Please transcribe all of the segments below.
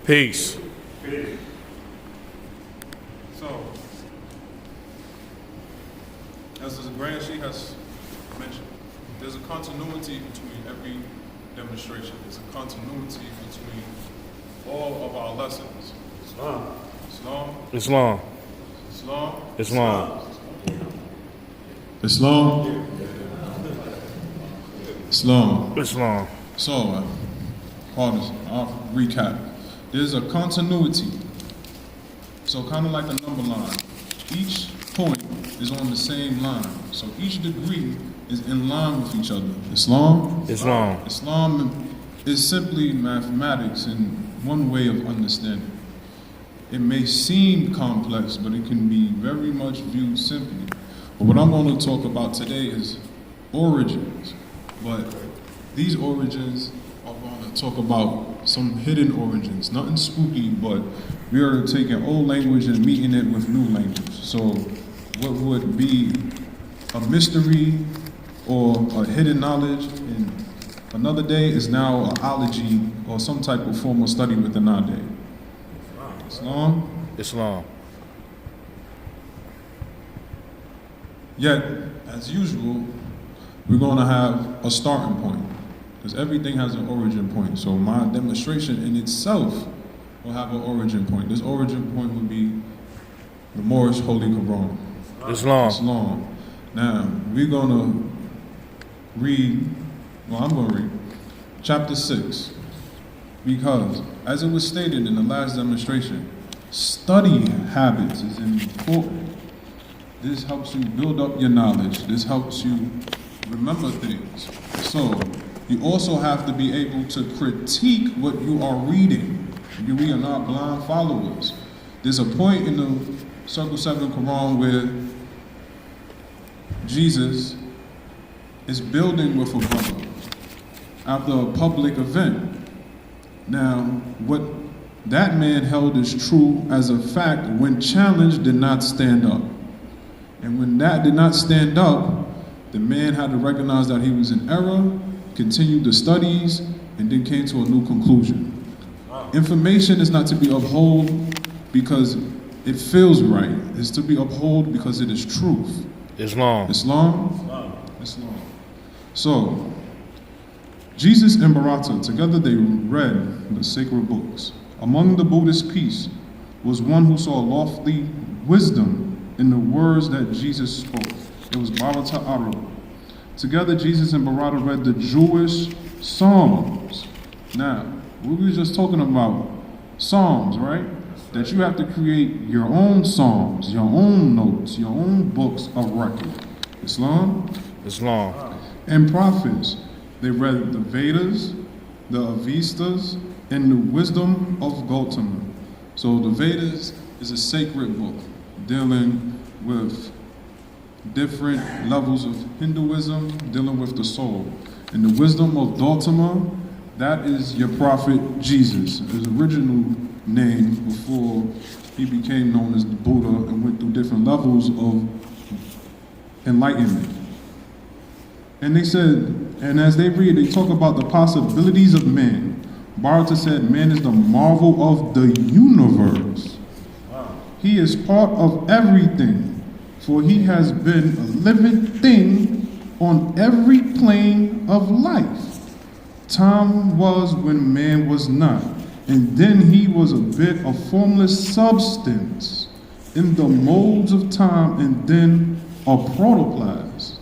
Peace. So, as the Grand Sheik has mentioned, there's a continuity between every demonstration. There's a continuity between all of our lessons. Islam. Islam. Islam. Islam. Islam. Islam. Islam. So, I'll recap. There's a continuity. So kind of like a number line. Each point is on the same line. So each degree is in line with each other. Islam? Islam. Islam is simply mathematics in one way of understanding. It may seem complex, but it can be very much viewed simply. But what I'm going to talk about today is origins. But these origins are going to talk about some hidden origins. Nothing spooky, but we are taking old language and meeting it with new language. So what would be a mystery or a hidden knowledge in another day is now an ology or some type of formal study within our day. Islam? Islam. Yet, as usual, we're going to have a starting point, because everything has an origin point. So my demonstration in itself will have an origin point. This origin point would be the Moorish Holy Quran. Islam. Now, we're going to read, I'm going to read chapter 6, because as it was stated in the last demonstration, study habits is important. This helps you build up your knowledge. This helps you remember things. So, you also have to be able to critique what you are reading. We are not blind followers. There's a point in the Circle 7 Quran where Jesus is building with a brother after a public event. Now, what that man held as true as a fact when challenged did not stand up. And when that did not stand up, the man had to recognize that he was in error, continued the studies, and then came to a new conclusion. Information is not to be upheld because it feels right. It's to be upheld because it is truth. Islam. So, Jesus and Bharata, together they read the sacred books. Among the Buddhist peace was one who saw lofty wisdom in the words that Jesus spoke. It was Bharata Arab. Together, Jesus and Bharata read the Jewish Psalms. Now, we were just talking about Psalms, right? That you have to create your own Psalms, your own notes, your own books of record. Islam? And prophets. They read the Vedas, the Avestas, and the wisdom of Gautama. So the Vedas is a sacred book dealing with different levels of Hinduism, dealing with the soul. And the wisdom of Gautama, that is your prophet Jesus, his original name before he became known as the Buddha and went through different levels of enlightenment. And they said, and as they read, they talk about the possibilities of man. Bharata said, man is the marvel of the universe. He is part of everything, for he has been a living thing on every plane of life. Time was when man was not, and then he was a bit of formless substance in the molds of time, and then a protoplasm.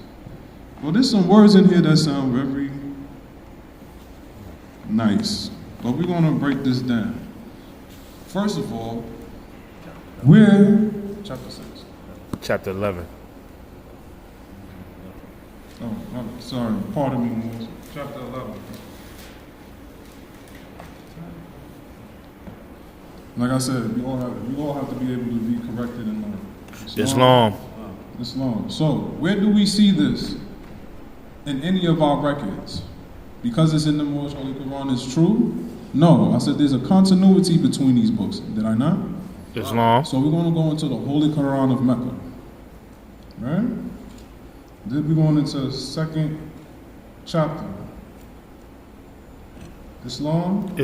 Well, there's some words in here that sound very nice, but we're going to break this down. First of all, we're chapter 6. Chapter 11. Oh, sorry, pardon me, Moses. Chapter 11. Like I said, we all have to be able to be corrected and learn. Islam. So, where do we see this in any of our records? Because it's in the Moorish Holy Quran, it's true? No, I said there's a continuity between these books. Did I not? Islam. So we're going to go into the Holy Quran of Mecca. Right? Then we're going into the second chapter. Islam.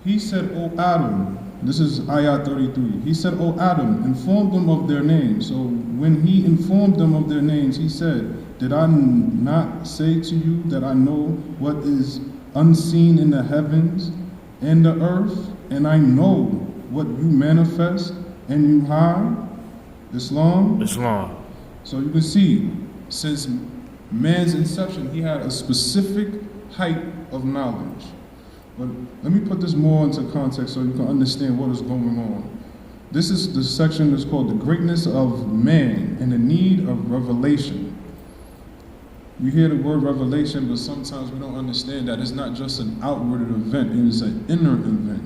He said, O Adam, this is ayah 33. He said, O Adam, inform them of their names. So when he informed them of their names, he said, did I not say to you that I know what is unseen in the heavens and the earth, and I know what you manifest and you hide? Islam? Islam. So you can see, since man's inception, he had a specific height of knowledge. But let me put this more into context so you can understand what is going on. This is the section that's called the greatness of man and the need of revelation. We hear the word revelation, but sometimes we don't understand that it's not just an outward event, it is an inner event.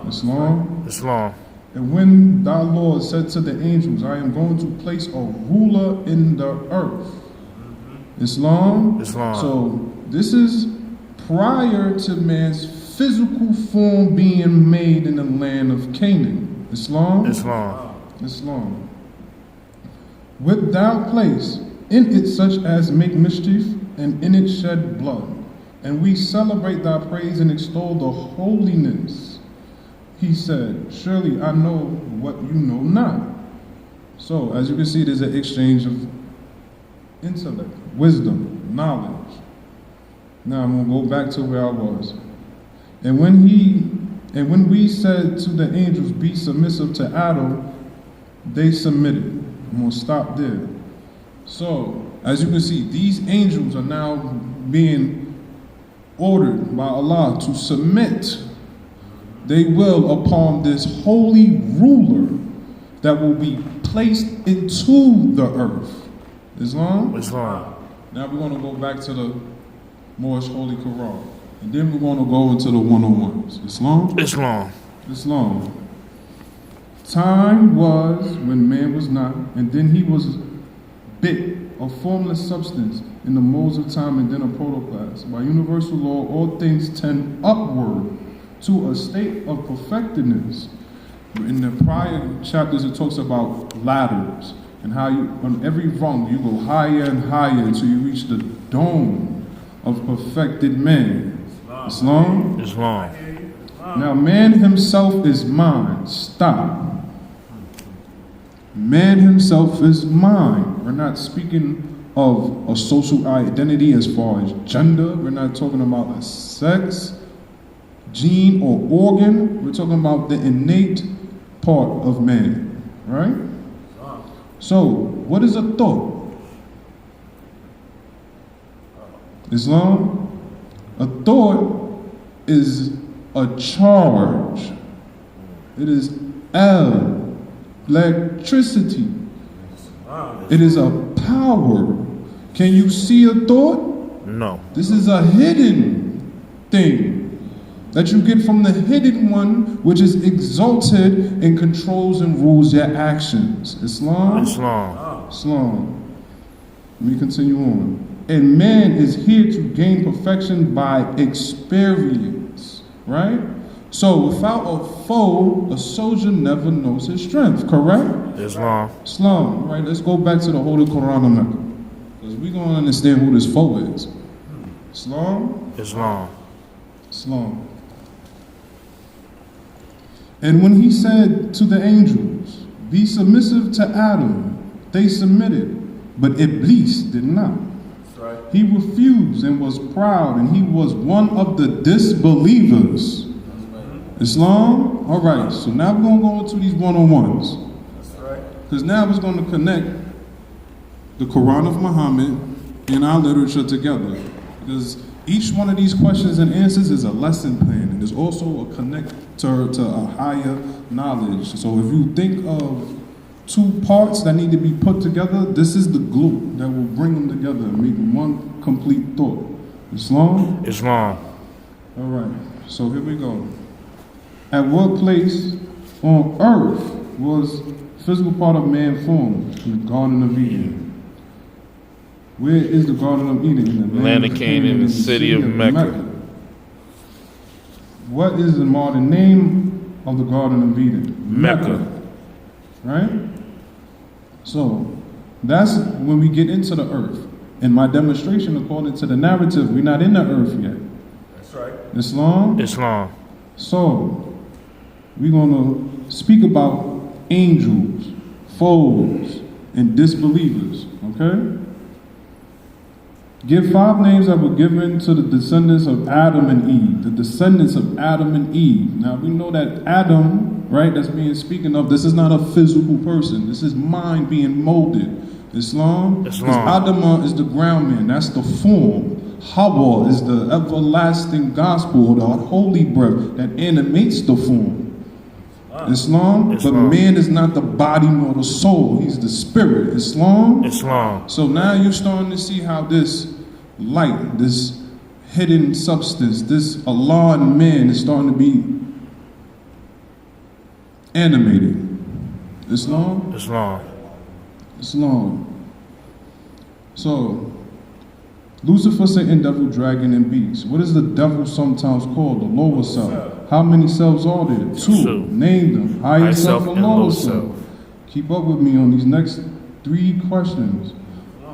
Islam? Islam. And when thy Lord said to the angels, I am going to place a ruler in the earth. Islam? Islam. So this is prior to man's physical form being made in the land of Canaan. Islam? Islam. Islam. Wilt thou place in it such as make mischief, and in it shed blood? And we celebrate thy praise and extol the holiness. He said, surely I know what you know not. So, as you can see, there's an exchange of intellect, wisdom, knowledge. Now I'm going to go back to where I was. And when we said to the angels, be submissive to Adam, they submitted. I'm going to stop there. So, as you can see, these angels are now being ordered by Allah to submit they will upon this holy ruler that will be placed into the earth. Islam? Islam. Now we're going to go back to the Moorish Holy Quran. And then we're going to go into the one-on-ones. Islam? Islam. Islam. Time was when man was not, and then he was bit, a formless substance in the molds of time, and then a protoplasm. By universal law, all things tend upward to a state of perfectedness. In the prior chapters, it talks about ladders and how you, on every rung, you go higher and higher until you reach the dome of perfected man. Islam? Islam. Now, man himself is mine. Stop. Man himself is mine. We're not speaking of a social identity as far as gender. We're not talking about a sex, gene, or organ. We're talking about the innate part of man, right? So, what is a thought? Islam? A thought is a charge. It is electricity. It is a power. Can you see a thought? No. This is a hidden thing that you get from the hidden one, which is exalted and controls and rules your actions. Islam? Islam. Islam. Let me continue on. And man is here to gain perfection by experience, right? So without a foe, a soldier never knows his strength, correct? Islam. Islam. Right, let's go back to the Holy Quran of Mecca, because we're going to understand who this foe is. Islam? Islam. Islam. And when he said to the angels, be submissive to Adam, they submitted, but Iblis did not. Right. He refused and was proud, and he was one of the disbelievers. Islam? All right, so now we're going to go into these one-on-ones. That's right. Because now it's going to connect the Quran of Muhammad and our literature together. Because each one of these questions and answers is a lesson plan, and there's also a connector to a higher knowledge. So if you think of two parts that need to be put together, this is the glue that will bring them together and make one complete thought. Islam? Islam. All right, so here we go. At what place on earth was physical part of man formed? In the Garden of Eden. Where is the Garden of Eden? In the Land of Canaan, in the city of Mecca. What is the modern name of the Garden of Eden? Mecca. Right? So, that's when we get into the earth. In my demonstration, according to the narrative, we're not in the earth yet. That's right. Islam? Islam. So, we're going to speak about angels, foes, and disbelievers, okay? Give 5 names that were given to the descendants of Adam and Eve. The descendants of Adam and Eve. Now, we know that Adam, right, that's being speaken of, this is not a physical person. This is mind being molded. Islam? Adamah is the ground man. That's the form. Hawa is the everlasting gospel, or the holy breath that animates the form. Islam? But man is not the body nor the soul. He's the spirit. Islam? So now you're starting to see how this light, this hidden substance, this Allah in man is starting to be animated. Islam? Islam. So, Lucifer, Satan, devil, dragon, and beast. What is the devil sometimes called? The lower self. How many selves are there? 2. Name them. Higher self and lower self. Keep up with me on these next 3 questions.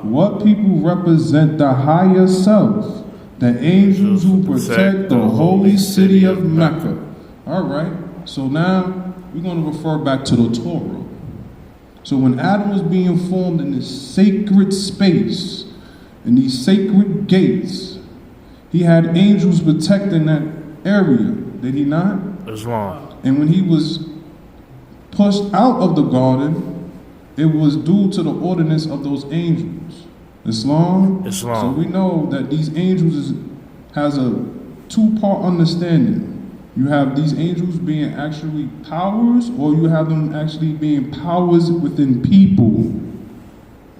What people represent the higher self? The angels who protect the holy city of Mecca. All right. So now we're going to refer back to the Torah. So when Adam was being formed in this sacred space, in these sacred gates, he had angels protecting that area, did he not? Islam. And when he was pushed out of the garden, it was due to the ordinance of those angels. Islam? So we know that these angels has a 2-part understanding. You have these angels being actually powers, or you have them actually being powers within people.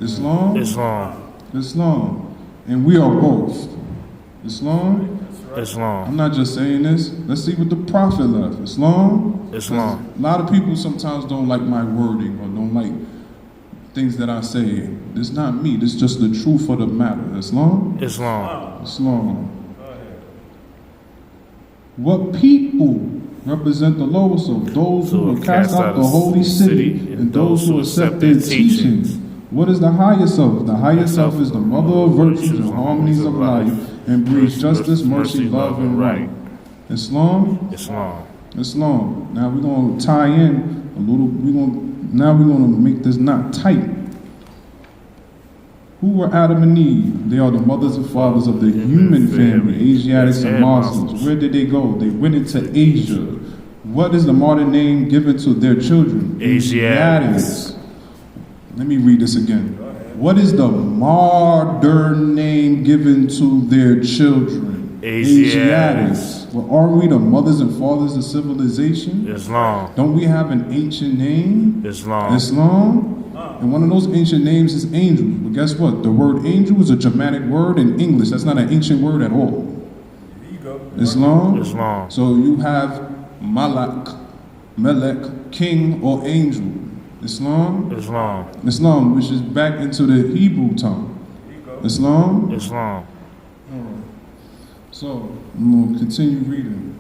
Islam? Islam. And we are both. Islam? I'm not just saying this. Let's see what the Prophet left. Islam? A lot of people sometimes don't like my wording or don't like things that I say. It's not me. This is just the truth of the matter. Islam? Islam. What people represent the lower self? Those who will cast out the holy city and those who accept their teachings. What is the higher self? The higher self is the mother of virtues and harmonies of life and breeds justice, mercy, love, and right. Islam? Islam. Now we're going to tie in a little, now we're going to make this knot tight. Who were Adam and Eve? They are the mothers and fathers of the human family, Asiatics and Muslims. Where did they go? They went into Asia. What is the modern name given to their children? Asiatics. Let me read this again. What is the modern name given to their children? Asiatics. Well, aren't we the mothers and fathers of civilization? Islam. Don't we have an ancient name? Islam. And one of those ancient names is angel. But guess what? The word angel is a Germanic word in English. That's not an ancient word at all. There you go. Islam? So you have Malak, Melek, king or angel. Islam, which is back into the Hebrew tongue. Islam. Islam. All right. So I'm going to continue reading.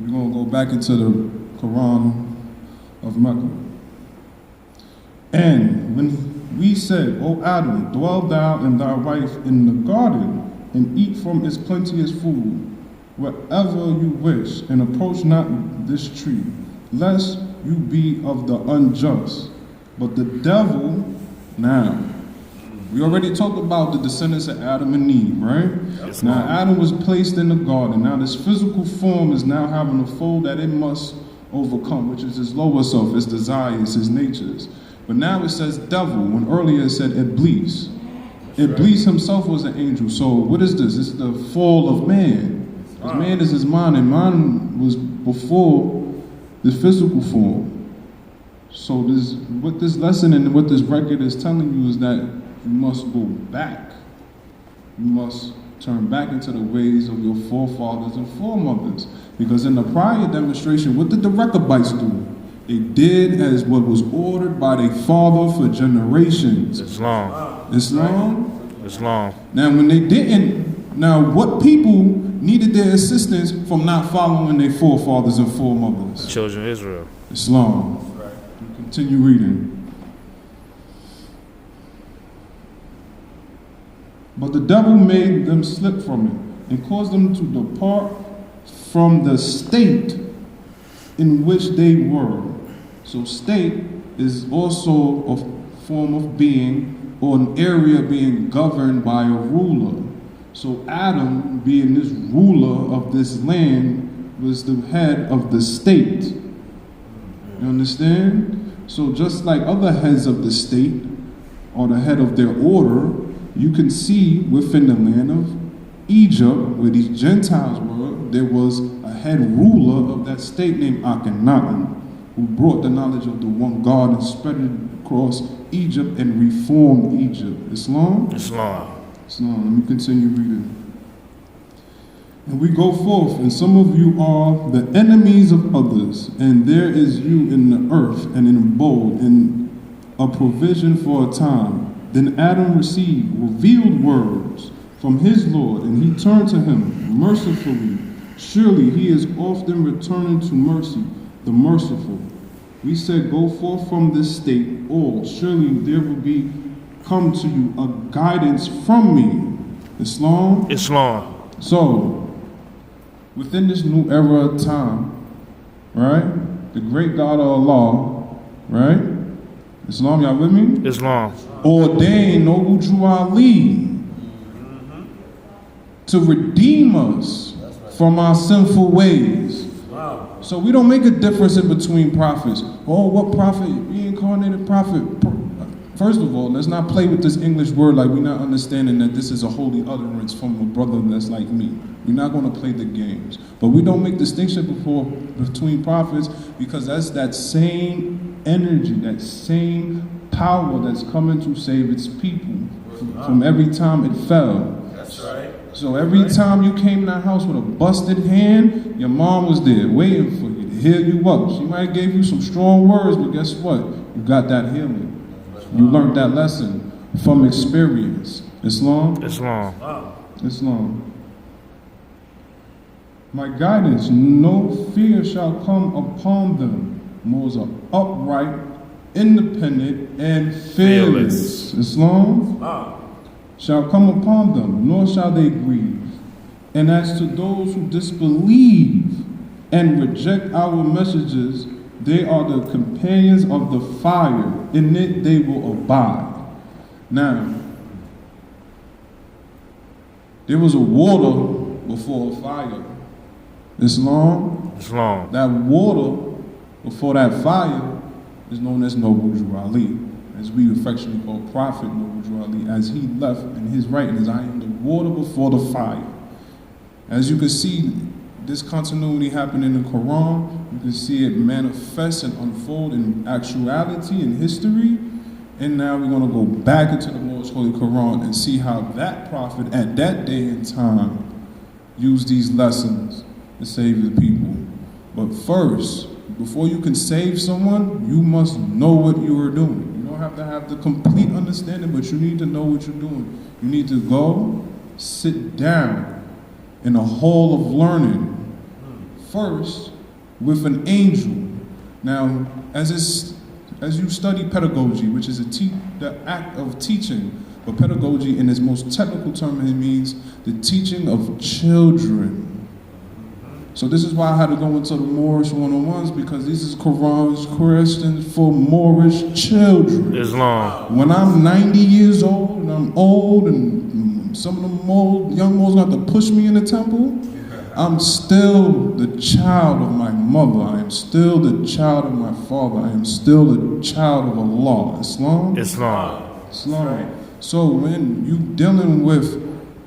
We're going to go back into the Quran of Mecca. And when we said, O Adam, dwell thou and thy wife in the garden, and eat from its plenteous food, wherever you wish, and approach not this tree, lest you be of the unjust. But the devil, now, we already talked about the descendants of Adam and Eve, right? Yes, now, Adam was placed in the garden. Now, this physical form is now having a foe that it must overcome, which is his lower self, his desires, his natures. But now it says devil, when earlier it said Iblis. Iblis himself was an angel. So what is this? It's the fall of man. Because man is his mind, and mind was before the physical form. So what this lesson and what this record is telling you is that you must go back. You must turn back into the ways of your forefathers and foremothers. Because in the prior demonstration, what did the Rechabites do? They did as what was ordered by their father for generations. Islam. Now when they didn't, now what people needed their assistance from not following their forefathers and foremothers? Children of Israel. Islam. Continue reading. But the devil made them slip from it and caused them to depart from the state in which they were. So state is also a form of being or an area being governed by a ruler. So Adam, being this ruler of this land, was the head of the state. You understand? So just like other heads of the state, or the head of their order, you can see within the land of Egypt, where these Gentiles were, there was a head ruler of that state named Akhenaten, who brought the knowledge of the one God and spread it across Egypt and reformed Egypt. Islam? Islam. Islam. Let me continue reading. And we go forth, and some of you are the enemies of others, and there is you in the earth and in bold, and a provision for a time. Then Adam received revealed words from his Lord, and he turned to him mercifully. Surely he is often returning to mercy, the merciful. We said, go forth from this state, all. Surely there will be come to you a guidance from me. Islam? Islam. So, within this new era of time, right, the great God of Allah, right, Islam, y'all with me? Islam. Ordained Noble Drew Ali to redeem us from our sinful ways. Wow. So we don't make a difference in between prophets. Oh, what prophet? Reincarnated prophet. First of all, let's not play with this English word like we're not understanding that this is a holy utterance from a brother that's like me. We're not going to play the games. But we don't make distinction between prophets because that's that same energy, that same power that's coming to save its people from every time it fell. That's right. So every time you came in that house with a busted hand, your mom was there waiting for you to heal you up. She might have gave you some strong words, but guess what? You got that healing. You learned that lesson from experience. Islam? Islam. Wow. Islam. My guidance, no fear shall come upon them. Most are upright, independent, and fearless. Islam? Wow. Shall come upon them, nor shall they grieve. And as to those who disbelieve and reject our messages, they are the companions of the fire. In it they will abide. Now, there was a water before a fire. Islam? Islam. That water before that fire is known as Noble Drew Ali, as we affectionately call Prophet Noble Drew Ali, as he left in his writings, I am the water before the fire. As you can see, this continuity happened in the Quran. You can see it manifest and unfold in actuality and history. And now we're going to go back into the Lord's Holy Quran and see how that prophet at that day and time used these lessons to save the people. But first, before you can save someone, you must know what you are doing. You don't have to have the complete understanding, but you need to know what you're doing. You need to go sit down in a hall of learning first with an angel. Now, as you study pedagogy, which is the act of teaching, but pedagogy in its most technical term, it means the teaching of children. So this is why I had to go into the Moorish 101s, because this is Quran's questions for Moorish children. Islam. When I'm 90 years old and I'm old and some of them young Moors got to push me in the temple, I'm still the child of my mother. I am still the child of my father. I am still the child of Allah. Islam? Islam. Islam. So when you dealing with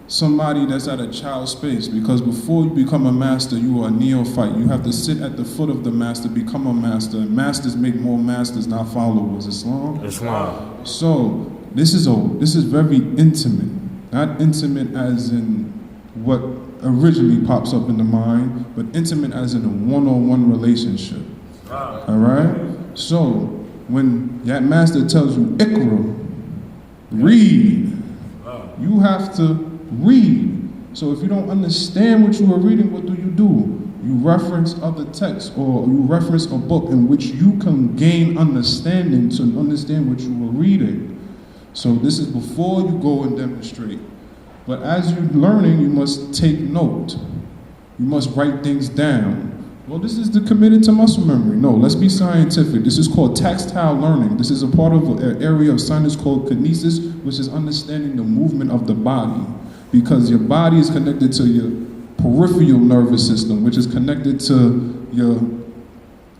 somebody that's at a child space, because before you become a master, you are a neophyte. You have to sit at the foot of the master, become a master. And masters make more masters, not followers. Islam? Islam. So this is very intimate. Not intimate as in what originally pops up in the mind, but intimate as in a one-on-one relationship. Wow. All right? So when that master tells you, Iqra, read, you have to read. So if you don't understand what you are reading, what do? You reference other texts, or you reference a book in which you can gain understanding to understand what you are reading. So this is before you go and demonstrate. But as you're learning, you must take note. You must write things down. Well, this is the committed to muscle memory. No, let's be scientific. This is called tactile learning. This is a part of an area of science called kinesis, which is understanding the movement of the body. Because your body is connected to your peripheral nervous system, which is connected to your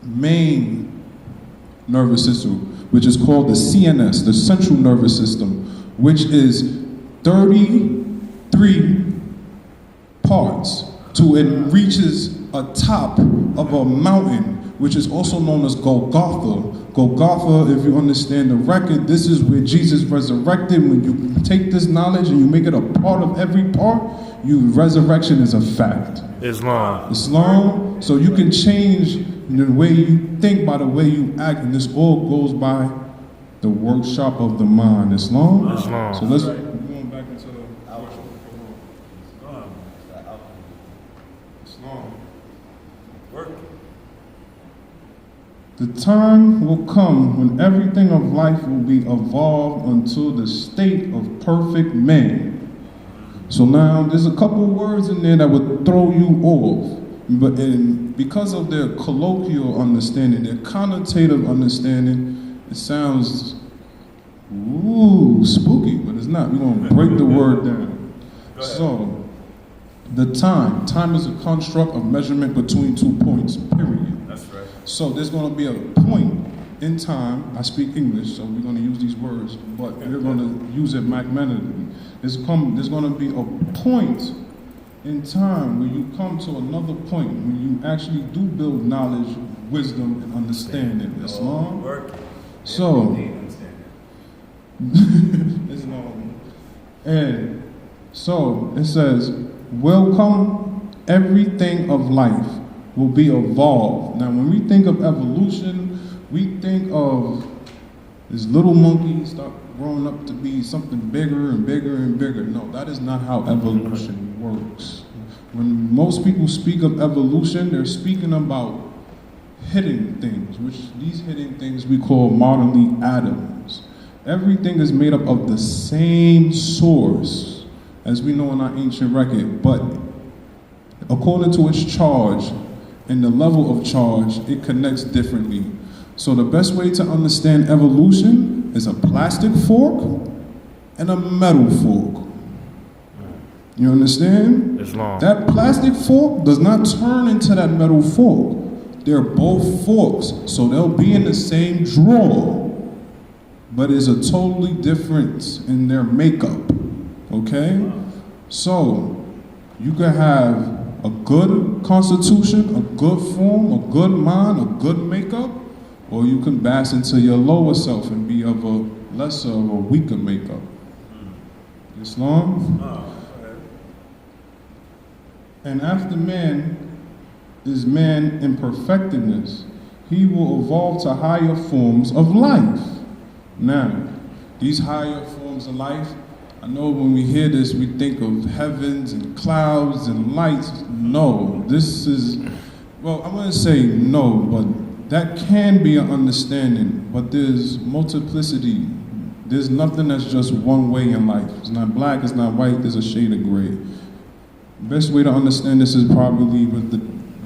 main nervous system, which is called the CNS, the central nervous system, which is 33 parts to it reaches a top of a mountain, which is also known as Golgotha. Golgotha, if you understand the record, this is where Jesus resurrected. When you take this knowledge and you make it a part of every part, resurrection is a fact. Islam. Islam, so you can change the way you think by the way you act, and this all goes by the workshop of the mind. Islam. Islam. So let's going back into the Islam. The time will come when everything of life will be evolved until the state of perfect man. So now there's a couple words in there that would throw you off, but because of their colloquial understanding, their connotative understanding, it sounds spooky, but it's not. We're going to break the word down. So the time is a construct of measurement between 2 points, period. That's right. So there's going to be a point in time. I speak English, so we're going to use these words, but we're going to use it mathematically. There's going to be a point in time where you come to another point when you actually do build knowledge, wisdom, and understanding. Islam. So, Islam. And so it says, welcome, everything of life will be evolved. Now, when we think of evolution, we think of this little monkey start growing up to be something bigger and bigger and bigger. No, that is not how evolution works. When most people speak of evolution, they're speaking about hidden things, which these hidden things we call modernly atoms. Everything is made up of the same source, as we know in our ancient record, but according to its charge and the level of charge, it connects differently. So the best way to understand evolution is a plastic fork and a metal fork. You understand? Islam. That plastic fork does not turn into that metal fork. They're both forks, so they'll be in the same drawer, but there's a totally difference in their makeup, okay? So, you can have a good constitution, a good form, a good mind, a good makeup, or you can bask into your lower self and be of a lesser or weaker makeup. Islam? And after man is man in perfectedness, he will evolve to higher forms of life. Now, these higher forms of life, I know when we hear this, we think of heavens and clouds and lights. No, this is, well, I'm going to say no, but that can be an understanding, but there's multiplicity. There's nothing that's just one way in life. It's not black, it's not white, there's a shade of gray. Best way to understand this is probably with the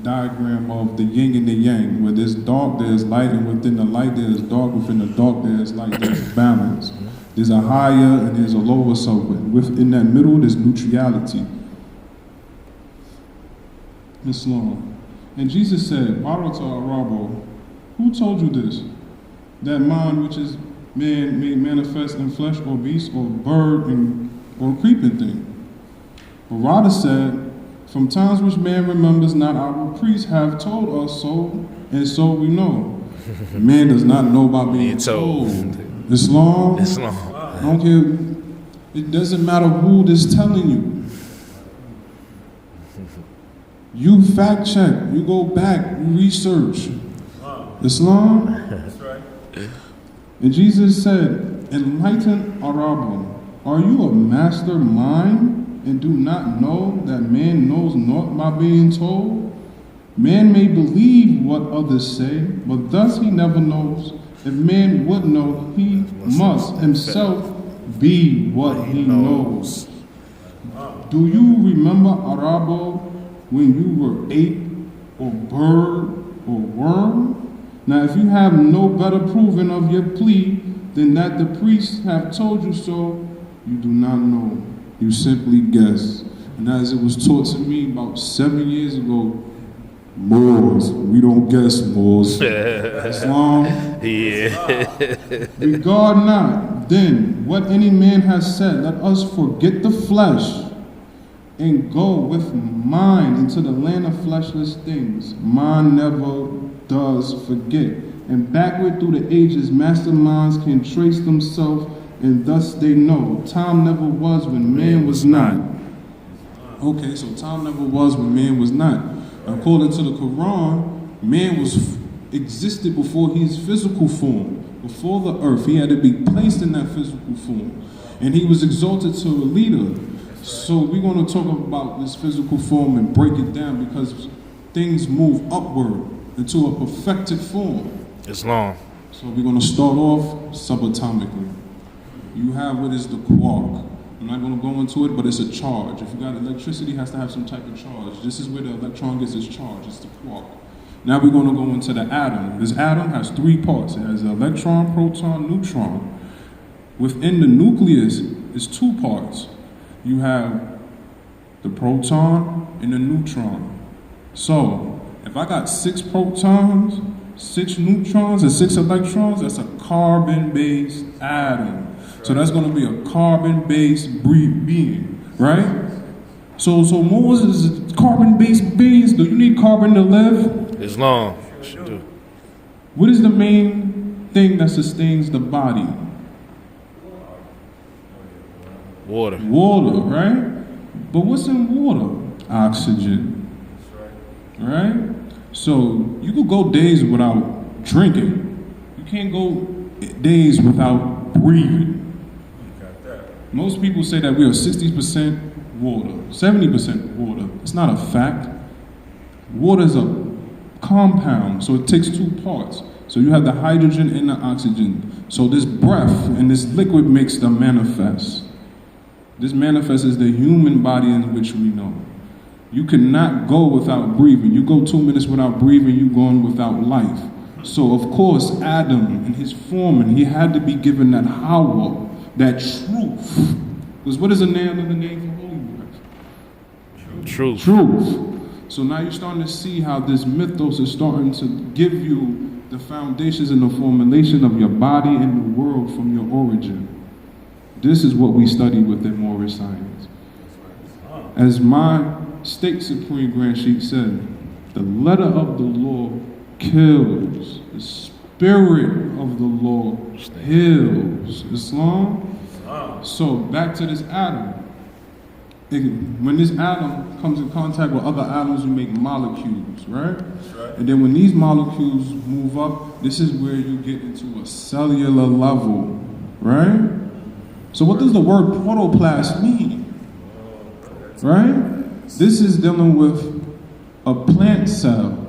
diagram of the yin and the yang, where there's dark, there's light, and within the light there's dark, within the dark there's light, there's balance. There's a higher and there's a lower self. Within that middle there's neutrality. Islam. And Jesus said, Barata Arabo, who told you this? That mind which is man made manifest in flesh or beast or bird or creeping thing. But rather said, from times which man remembers not, our priests have told us so, and so we know. Man does not know by being told. Islam? I don't care. It doesn't matter who is telling you. You fact check. You go back. You research. Islam? That's right. And Jesus said, enlighten Arabo, are you a master mind and do not know that man knows naught by being told? Man may believe what others say, but thus he never knows. If man would know, he must himself be what he knows. Do you remember, Arabo, when you were ape or bird or worm? Now if you have no better proving of your plea than that the priests have told you so, you do not know. You simply guess. And as it was taught to me about 7 years ago, Moors, we don't guess, Moors. Islam, regard not then what any man has said. Let us forget the flesh and go with mind into the land of fleshless things. Mind never does forget. And backward through the ages, masterminds can trace themselves, and thus they know. Time never was when man was not. Okay, so time never was when man was not. According to the Quran, man existed before his physical form. Before the earth, he had to be placed in that physical form. And he was exalted to a leader. So we're going to talk about this physical form and break it down, because things move upward into a perfected form. Islam. So we're going to start off subatomically. You have what is the quark. I'm not going to go into it, but it's a charge. If you got electricity, it has to have some type of charge. This is where the electron gets its charge. It's the quark. Now we're going to go into the atom. This atom has 3 parts. It has an electron, proton, neutron. Within the nucleus is 2 parts. You have the proton and the neutron. So if I got 6 protons, 6 neutrons, and 6 electrons, that's a carbon-based atom. So that's going to be a carbon-based being, right? So Moses is carbon-based beings. Do you need carbon to live? Islam. What is the main thing that sustains the body? Water. Water, right? But what's in water? Oxygen. Right? So you could go days without drinking. You can't go days without breathing. Most people say that we are 60% water, 70% water. It's not a fact. Water is a compound, so it takes 2 parts. So you have the hydrogen and the oxygen. So this breath and this liquid makes the manifest. This manifest is the human body in which we know. You cannot go without breathing. You go 2 minutes without breathing, you're going without life. So of course, Adam in his forming, he had to be given that Hawa, that truth. Because what is another name for holy breath? Truth. Truth. So now you're starting to see how this mythos is starting to give you the foundations and the formulation of your body and the world from your origin. This is what we study within Moorish science. As my State Supreme Grand Sheik said, the letter of the law kills. The spirit of the law heals. Islam? So back to this atom. When this atom comes in contact with other atoms, we make molecules, right? And then when these molecules move up, this is where you get into a cellular level, right? So what does the word protoplast mean? Right? This is dealing with a plant cell,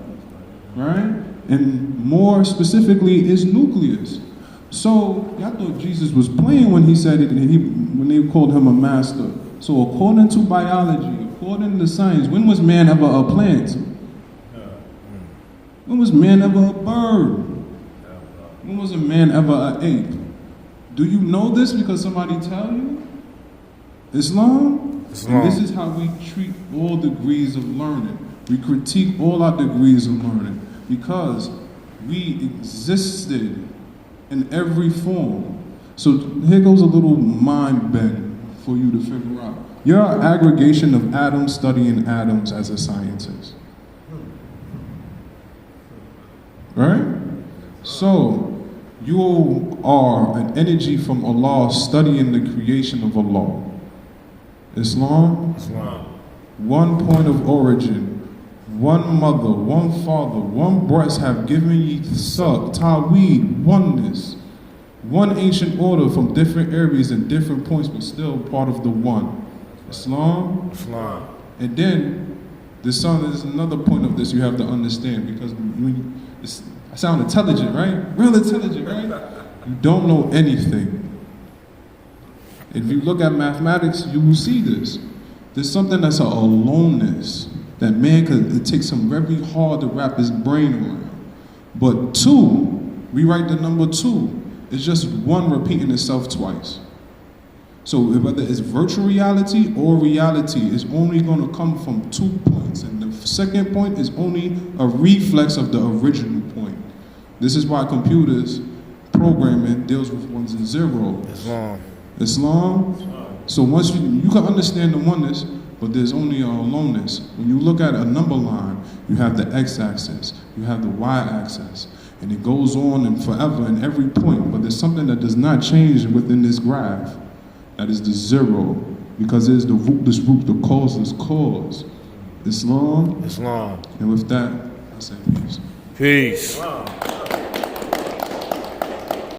right? And more specifically, its nucleus. So y'all thought Jesus was playing when he said it, and when they called him a master. So according to biology, according to science, when was man ever a plant? When was man ever a bird? When was a man ever an ape? Do you know this because somebody tell you? Islam? Islam. And this is how we treat all degrees of learning. We critique all our degrees of learning because we existed in every form. So here goes a little mind bend for you to figure out. You're an aggregation of atoms studying atoms as a scientist. Right? So you are an energy from Allah studying the creation of Allah. Islam? Islam. One point of origin, one mother, one father, one breast have given ye suck, Tawheed, oneness. One ancient order from different areas and different points, but still part of the one. Islam? Islam. And then, the son is another point of this you have to understand, because I sound intelligent, right? Real intelligent, right? You don't know anything. If you look at mathematics, you will see this. There's something that's an aloneness. that man it takes him very hard to wrap his brain around. But 2, we write the number 2. It's just 1 repeating itself twice. So whether it's virtual reality or reality, it's only going to come from 2 points. And the second point is only a reflex of the original point. This is why computers programming deals with 1s and 0s. Islam. Islam. So once you can understand the oneness, but there's only a aloneness. When you look at a number line, you have the x-axis, you have the y-axis, and it goes on and forever in every point. But there's something that does not change within this graph. That is the 0, because it is the rootless root, the causeless cause. Islam. Islam. And with that, I say peace. Peace. Islam.